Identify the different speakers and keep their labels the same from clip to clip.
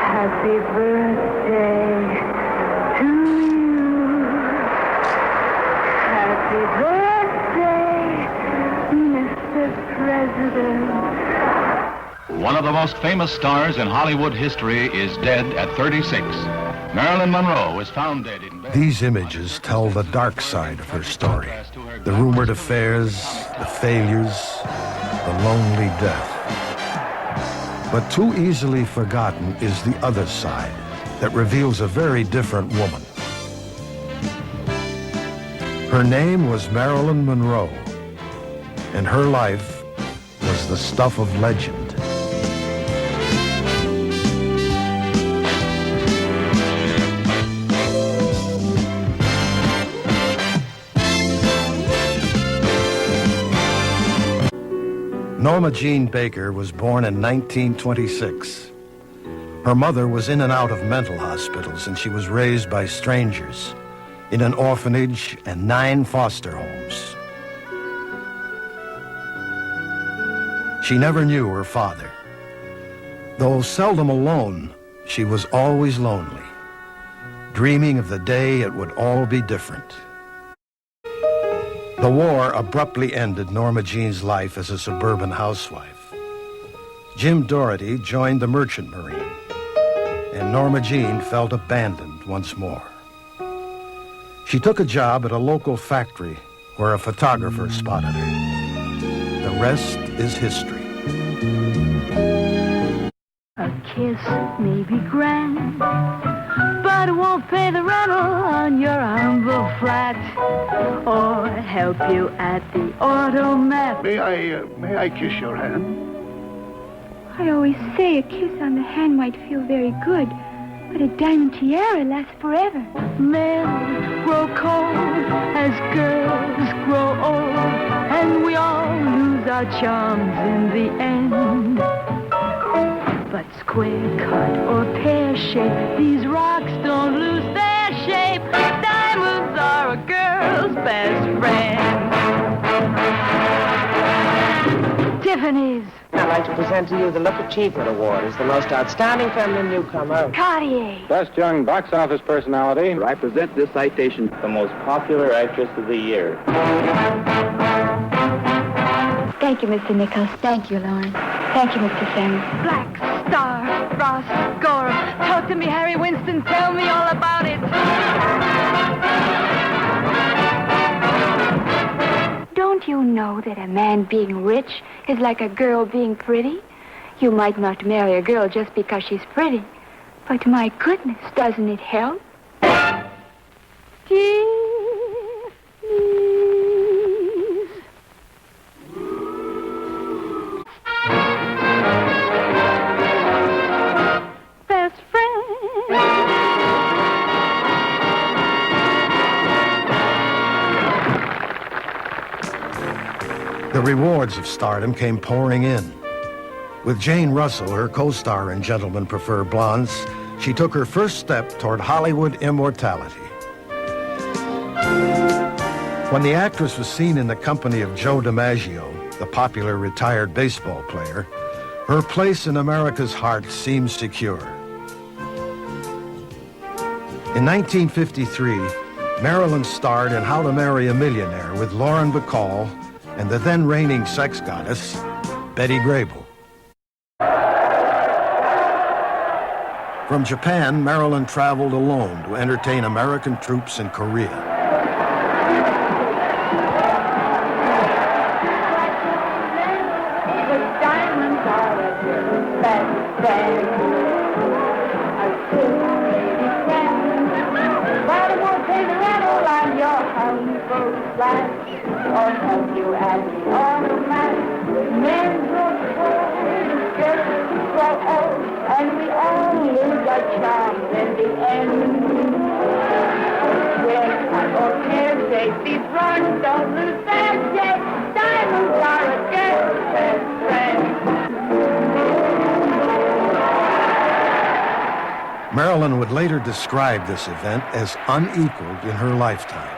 Speaker 1: Happy birthday to you. Happy birthday, Mr. President.
Speaker 2: One of the most famous stars in Hollywood history is dead at 36. Marilyn Monroe was found dead in bed.
Speaker 3: These images tell the dark side of her story. The rumored affairs, the failures, the lonely death. But too easily forgotten is the other side that reveals a very different woman. Her name was Marilyn Monroe, and her life was the stuff of legend. Norma Jean Baker was born in 1926. Her mother was in and out of mental hospitals, and she was raised by strangers in an orphanage and 9 foster homes. She never knew her father. Though seldom alone, she was always lonely, dreaming of the day it would all be different. The war abruptly ended Norma Jean's life as a suburban housewife. Jim Doherty joined the Merchant Marine, and Norma Jean felt abandoned once more. She took a job at a local factory where a photographer spotted her. The rest is history.
Speaker 1: A kiss may be grand, but it won't pay the rental on your humble flat or help you at the automat.
Speaker 4: May I kiss your hand?
Speaker 5: I always say a kiss on the hand might feel very good, but a diamond tiara lasts forever.
Speaker 1: Men grow cold as girls grow old, and we all lose our charms in the end. But square cut or pear shape, these rocks don't lose their shape. Diamonds are a girl's best friend. Tiffany's.
Speaker 6: I'd like to present to you the Look Achievement Award as the most outstanding feminine newcomer.
Speaker 5: Cartier.
Speaker 7: Best young box office personality.
Speaker 8: I present this citation, the most popular actress of the year.
Speaker 5: Thank you, Mr. Nichols. Thank you, Lauren. Thank you, Mr. Sims.
Speaker 1: Black Star, Ross Gorham. Talk to me, Harry Winston. Tell me all about it.
Speaker 5: Don't you know that a man being rich is like a girl being pretty? You might not marry a girl just because she's pretty, but my goodness, doesn't it help? Tiffany's.
Speaker 1: Best friend.
Speaker 3: The rewards of stardom came pouring in. With Jane Russell, her co-star in Gentlemen Prefer Blondes, she took her first step toward Hollywood immortality. When the actress was seen in the company of Joe DiMaggio, the popular retired baseball player, her place in America's heart seemed secure. In 1953, Marilyn starred in How to Marry a Millionaire with Lauren Bacall and the then reigning sex goddess, Betty Grable. From Japan, Marilyn traveled alone to entertain American troops in Korea.
Speaker 1: Diamonds are a girl's best friend. A good lady friend. But it won't pay the rental on your humble flat or help you at the automat. Men grow cold, girls grow old, and we all lose our charms in the end. Square cut or pear shape, these rocks don't lose their shape. Diamonds are a girl's best friend.
Speaker 3: Marilyn would later describe this event as unequaled in her lifetime.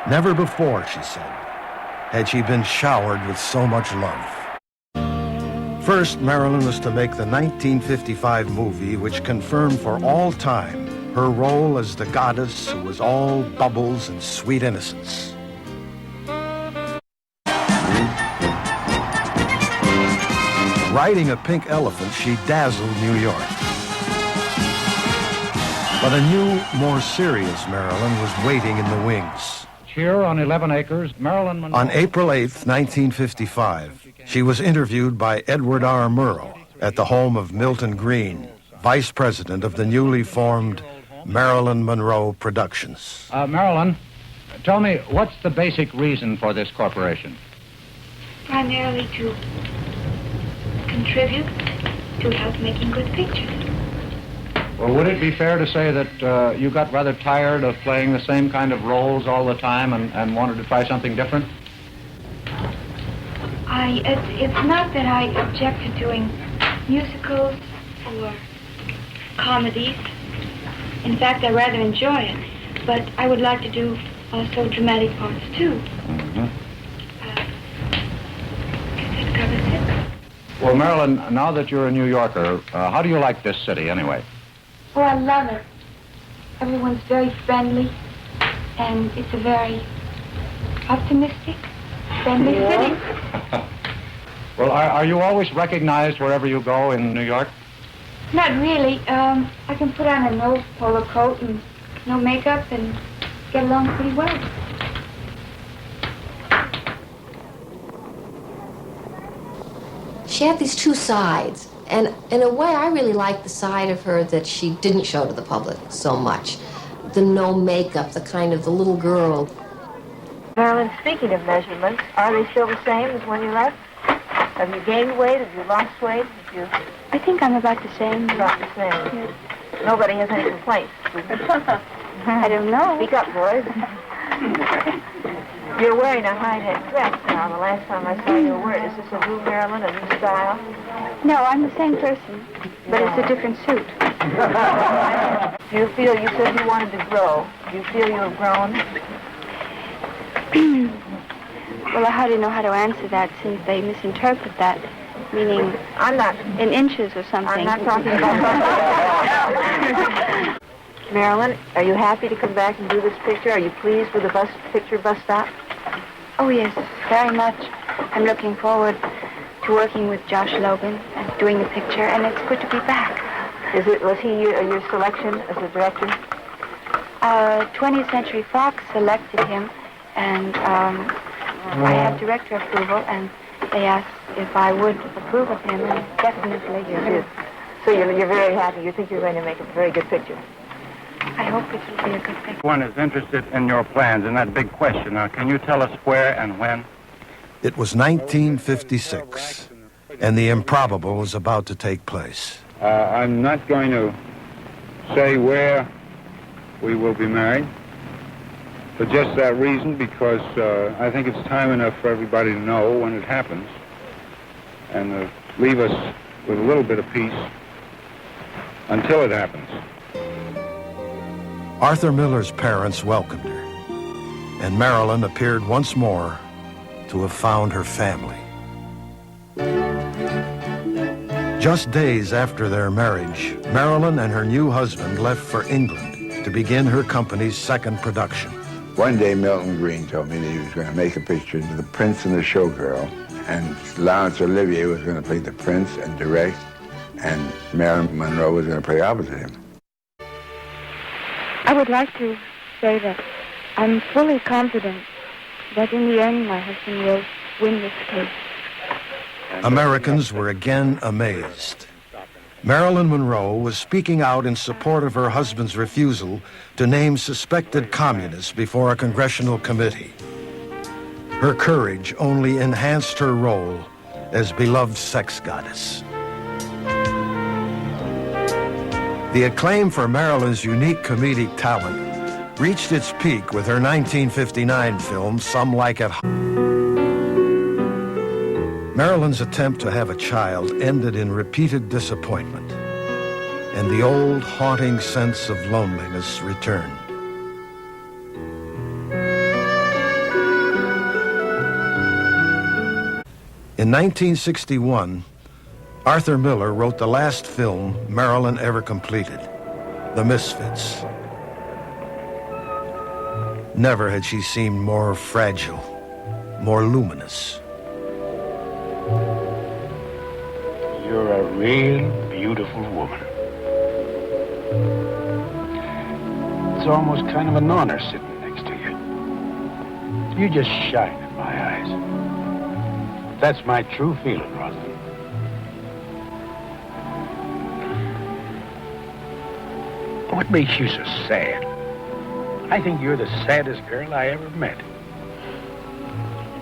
Speaker 3: Never before, she said, had she been showered with so much love. First, Marilyn was to make the 1955 movie which confirmed for all time her role as the goddess who was all bubbles and sweet innocence. Riding a pink elephant, she dazzled New York. But a new, more serious Marilyn was waiting in the wings.
Speaker 7: Here on 11 acres, Marilyn Monroe.
Speaker 3: On April 8th, 1955, she was interviewed by Edward R. Murrow at the home of Milton Green, vice president of the newly formed Marilyn Monroe Productions.
Speaker 7: Marilyn, tell me, what's the basic reason for this corporation?
Speaker 5: Primarily to contribute to help making good pictures.
Speaker 7: Well, would it be fair to say that you got rather tired of playing the same kind of roles all the time and wanted to try something different?
Speaker 5: It's not that I object to doing musicals or comedies. In fact, I rather enjoy it. But I would like to do also dramatic parts, too.
Speaker 7: Mm-hmm.
Speaker 5: Guess that covers it.
Speaker 7: Well, Marilyn, now that you're a New Yorker, how do you like this city anyway?
Speaker 5: Oh, I love it. Everyone's very friendly, and it's a very optimistic, friendly city.
Speaker 7: Well, are you always recognized wherever you go in New York?
Speaker 5: Not really. I can put on a no polo coat and no makeup and get along pretty well.
Speaker 9: She had these two sides, and in a way I really liked the side of her that she didn't show to the public so much. The no makeup, the kind of the little girl.
Speaker 10: Marilyn, speaking of measurements, are they still the same as when you left? Have you gained weight? Have you lost weight?
Speaker 5: I think I'm about the same.
Speaker 10: About the same.
Speaker 5: Yes.
Speaker 10: Nobody has any complaints.
Speaker 5: I don't know.
Speaker 10: Speak up, boys. You're wearing a high-neck dress now. The last time I saw you were wearing. Is this a new Marilyn, a new style?
Speaker 5: No, I'm the same person, but it's a different suit.
Speaker 10: Do you feel, you said you wanted to grow. Do you feel you have grown?
Speaker 5: Well, I hardly know how to answer that since they misinterpret that, meaning
Speaker 10: I'm not
Speaker 5: in inches or something.
Speaker 10: I'm not talking about Marilyn, are you happy to come back and do this picture? Are you pleased with the bus stop?
Speaker 5: Oh, yes, very much. I'm looking forward to working with Josh Logan and doing the picture, and it's good to be back.
Speaker 10: Was he your selection as a director?
Speaker 5: 20th Century Fox selected him, and I have director approval, and they asked if I would approve of him, and definitely you did.
Speaker 10: So you're very happy. You think you're going to make a very good picture?
Speaker 5: I hope it will be a good picture.
Speaker 7: One is interested in your plans and that big question. Now, can you tell us where and when?
Speaker 3: It was 1956, and the improbable was about to take place.
Speaker 7: I'm not going to say where we will be married for just that reason, because I think it's time enough for everybody to know when it happens and leave us with a little bit of peace until it happens.
Speaker 3: Arthur Miller's parents welcomed her, and Marilyn appeared once more to have found her family. Just days after their marriage, Marilyn and her new husband left for England to begin her company's second production.
Speaker 11: One day, Milton Green told me that he was going to make a picture of The Prince and the Showgirl, and Laurence Olivier was going to play the Prince and direct, and Marilyn Monroe was going to play opposite him.
Speaker 5: I would like to say that I'm fully confident that in the end my husband will win this case.
Speaker 3: Americans were again amazed. Marilyn Monroe was speaking out in support of her husband's refusal to name suspected communists before a congressional committee. Her courage only enhanced her role as beloved sex goddess. The acclaim for Marilyn's unique comedic talent reached its peak with her 1959 film, Some Like It. Marilyn's attempt to have a child ended in repeated disappointment, and the old haunting sense of loneliness returned. In 1961, Arthur Miller wrote the last film Marilyn ever completed, The Misfits. Never had she seemed more fragile, more luminous.
Speaker 4: You're a real beautiful woman. It's almost kind of an honor sitting next to you. You just shine in my eyes. That's my true feeling, Rosalind. What makes you so sad? I think you're the saddest girl I ever met.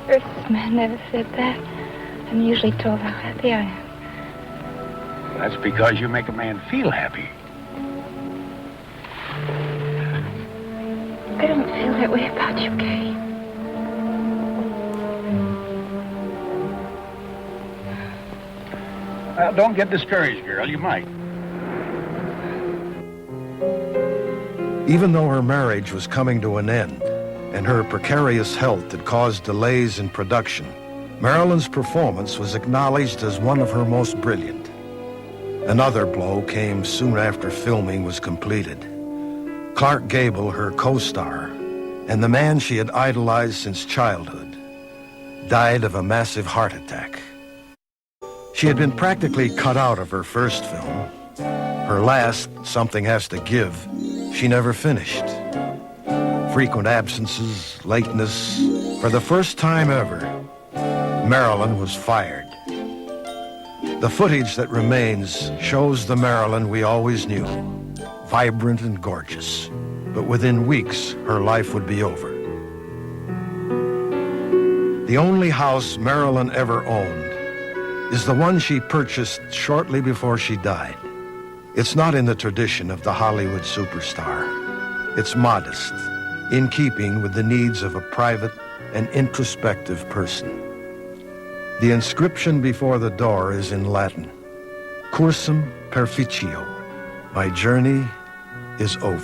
Speaker 5: This man never said that. I'm usually told how happy I am.
Speaker 4: That's because you make a man feel happy.
Speaker 5: I don't feel that way about you, Kay.
Speaker 4: Well, don't get discouraged, girl. You might.
Speaker 3: Even though her marriage was coming to an end and her precarious health had caused delays in production, Marilyn's performance was acknowledged as one of her most brilliant. Another blow came soon after filming was completed. Clark Gable, her co-star, and the man she had idolized since childhood, died of a massive heart attack. She had been practically cut out of her first film. Her last, Something Has to Give, she never finished. Frequent absences, lateness. For the first time ever, Marilyn was fired. The footage that remains shows the Marilyn we always knew, vibrant and gorgeous. But within weeks, her life would be over. The only house Marilyn ever owned is the one she purchased shortly before she died. It's not in the tradition of the Hollywood superstar. It's modest, in keeping with the needs of a private and introspective person. The inscription before the door is in Latin, Cursum perficio, my journey is over.